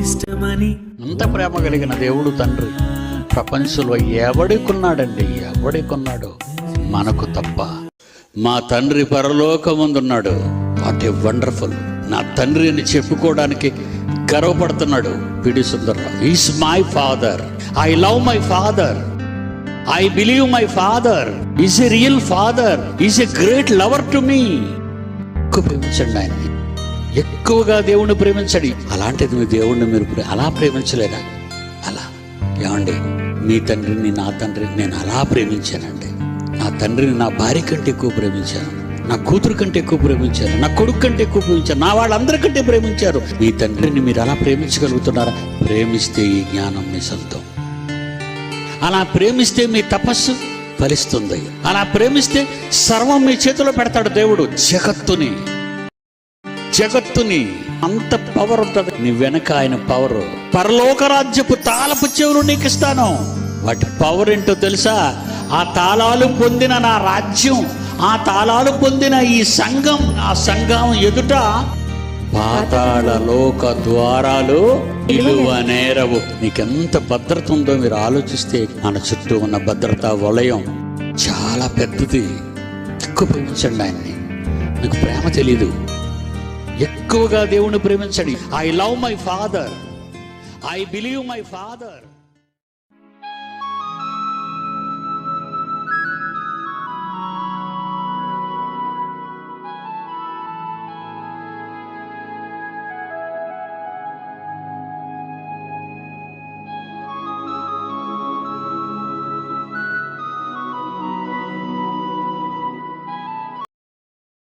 ఇష్టమని. అంత ప్రేమ కలిగిన దేవుడు తండ్రి ప్రపంచంలో ఎవడికున్నాడండి? ఎవడికున్నాడు? మనకు తప్ప. మా తండ్రి పరలోకమందున్నాడు. What a wonderful. నా తండ్రి అని చెప్పుకోవడానికి గర్వపడుతున్నాడు PD Sundarrao. Is my father. I love my father. I believe my father is a real father. Is a great lover to me. ఎక్కువ ప్రేమించండి ఆయన్ని, ఎక్కువగా దేవుణ్ణి ప్రేమించండి. అలాంటిది మీ దేవుణ్ణి మీరు అలా ప్రేమించలేరా? అలా ఏమండి, మీ తండ్రిని నా తండ్రిని నేను అలా ప్రేమించానండి. నా తండ్రిని నా భార్య కంటే ఎక్కువ ప్రేమించాను, నా కూతురు కంటే ఎక్కువ ప్రేమించారు, నా కొడుకు కంటే ఎక్కువ ప్రేమించారు, నా వాళ్ళందరికంటే ప్రేమించారు. మీ తండ్రిని మీరు అలా ప్రేమించగలుగుతున్నారా? ప్రేమిస్తే ఈ జ్ఞానం మీ సొంతం. అలా ప్రేమిస్తే మీ తపస్సు ఫలిస్తుంది. అలా ప్రేమిస్తే సర్వం మీ చేతిలో పెడతాడు దేవుడు. జగత్తుని అంత పవర్ ఉంటుంది నీ వెనక. ఆయన పవర్, పరలోక రాజ్యపు తాళపు చెవులు నీకు ఇస్తాను. వాటి పవర్ ఏంటో తెలుసా? ఆ తాళాలు పొందిన నా రాజ్యం, ఆ తాళాలు పొందిన ఈ సంఘం, ఆ సంఘం ఎదుట పాతాళ లోక ద్వారాలు నిలువనేరవు. నీకెంత భద్రత ఉందో మీరు ఆలోచిస్తే. మన చుట్టూ ఉన్న భద్రతా వలయం చాలా పెద్దది. ఎక్కువ ప్రేమించండి ఆయన్ని. మీకు ప్రేమ తెలీదు. ఎక్కువగా దేవుణ్ణి ప్రేమించండి. I love my father. I believe my father.